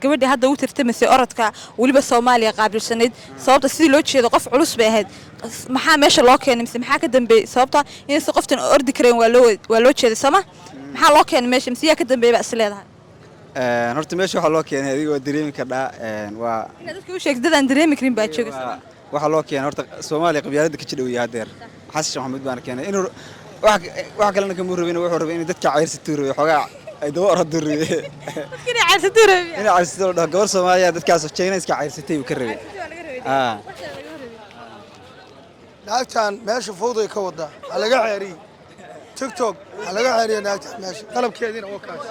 gabadha hadda u tirtimaysay orodka waliba Soomaaliya qaabilsanayd sababta sidii loo jeedo qof culus bay ahayd maxaa meesha loo keenay mise maxaa ka dambeeyay sababta in si qoftan ordi kareen waa loo jeeday sama maxaa loo keenay meesha mise yaa ka dambeeyay is leedahay horta meesha waxa loo keenay adigoo dareemi kadhaa waa dadka u sheegay dadaan dareemi karin baa jooga waxa loo keenay horta Soomaaliya qabyaaladda ka jidhow yahay hadeer xasan Maxamed baan keenay inuu wax kale ka murubin wuxuu rabay in dadka cayrsatiro xogaa ay daba ordo rabay dadkina cayrsatiro in cayrsatiro gabar Soomaaliya dadkaas China iska cayrsatay uu ka rabay naagtan meesha fowday ka wada laga xeeriy TikTok laga xeeriy naagtan meesha qalabkeedina oo kaas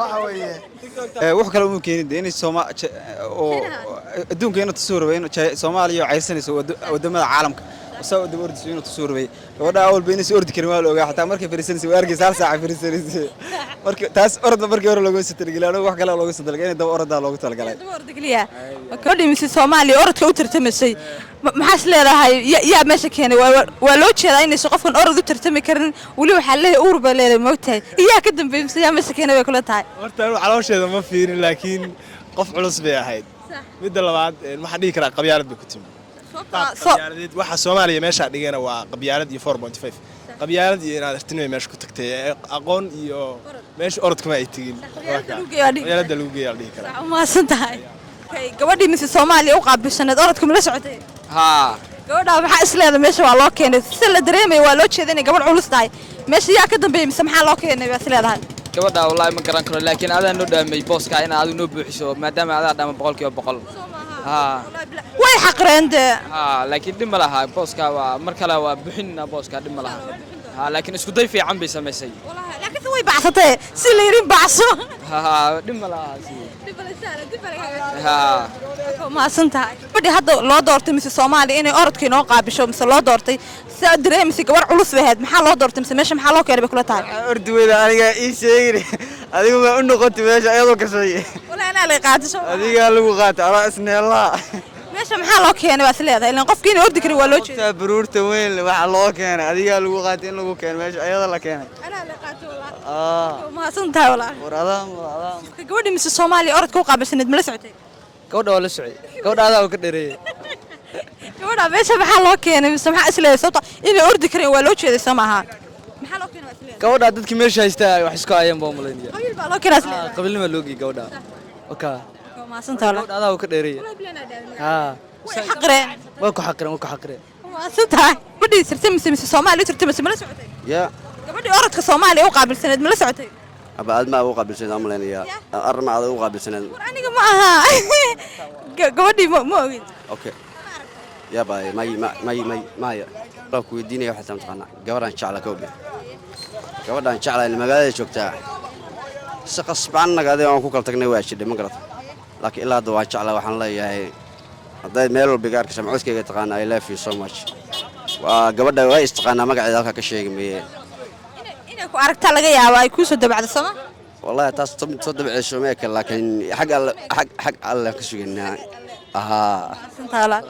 waxa weeye wax kale uu keenay in Soomaaliya oo adduunka inuu tusoo rabay in Soomaaliya caysanayso wadamada caalamka وساو دور دسوين وتصوربي ودا أول بيني أورد كريمال وجا حتى مركب فريسنسي وأرجع سال ساعة فريسنسي مركب تاس أورد مركب أورد لوجو سترجلانو وح كلا لوجو سترجلاني دو أورد ده لوجو تلقى دو أورد قليا كل مسي سومالي أورد كوتر تمسي محس لي راهي يا ماشك هنا ولو تشرا إني سقفن أورد ترتمي كرن ولو حله أوربا لي موتها يا كدم بيمسي يا ماشك هنا بكل تاي أورد على وش هذا ما فين لكن قف علوس بيا هيد بدل بعد ما حد يكره قبيلة بكتير waxa Soomaaliya meesha dhigana waa qabyaalad iyo 4.5 qabyaalad iyo inaad artinay meesha ku tagtay aqoon iyo meesha orodkama ay tagin qabyaalada lagu geeyay dhigi kara ma santahay gabadhii mise Soomaaliya u qaabishaneed orodka ma la socotay ha gabadha waxa isleedahay meesha waa loo keenay si la dareemay waa loo jeedinay gabadh culus tahay meesha yaa ka dambeeyay mise maxaa loo keenay waa isleedahay gabadha wallahi ma garan karo laakiin adaan noo dhaamay booska in aad noo buuxiso maadaama aad dhama 100% ها way xaqreende laakiin dhima laha booska waa mar kale waa buuxinna booska dhima laha laakiin isku day fiican bay sameysay wallahi laakiin way baxsatay si la yirin baxso dhima laha ma santahay badii hadda loo doortay mise Soomaaliya inay orodka inoo qaabisho mise loo doortay si dareemisi gabar culus bahayd maxaa loo doortay mise meesha maxaa loo keenay bay kula tahay ordi weeda aniga ii sheegay adigu ma u noqotay meesha ayadoo ka soo wallahi ana la qaato adiga lagu qaato ala isneela meesha maxaa loo keenay waa isleedahay ilaa qofkii inuu ordi kari waa loo jeedaa baruurta weyn waxa loo keenay adiga lagu qaato in lagu keenay meesha ayada la keenay ana la qaato wallahi ma santahay wallahi waraadam gabadhii mise Soomaaliya orodka u qaabilsanayd ma la socotay gabadha waa la socday gabadha oo ka dheereeyay gabadha meesha maxaa loo keenay mise maxaa isleedahay sababta inay ordi kareen waa loo jeeday samaha maxaa loo keenay isleedahay gabadha dadkii meesha haystaa wax isku ayaan baa umaleynaya qabiil baa loo keenay isleedahay qabiilnimo loo geeyay gabadha oka ma santahay wallahi gabadha oo ka dheereeyay xaqreen waa ku xaqreen ma santahay badii sirtimis mise Soomaaliya tirtimis ma la socotay ya gabadhii orodka Soomaaliya u qaabilsanayd ma la socotay abaad ma u qaabilsanayd amaleynaya armaada u qaabilsanayd aniga ma aha gabadhii ma ogid okay يا باي ماي لو كويديني واحد تمتقنا قبران شعلا كوبي قبران شعلا المقالة شوكتها سقص بعنا قاعدين أنكو كل تقني واشيد ما قرط لكن إلا دوا شعلا وحنا الله ياهي هذا ميلو بيجار كسمعوس كي تقنا I love you so much وقبرنا وايد تقنا ما قاعد ذاك كشيء مية إنك أركت لقى يا واي كوسو دبعد السما والله تصدق بعشرة ميك لكن حق الله كشيء إنها سنتها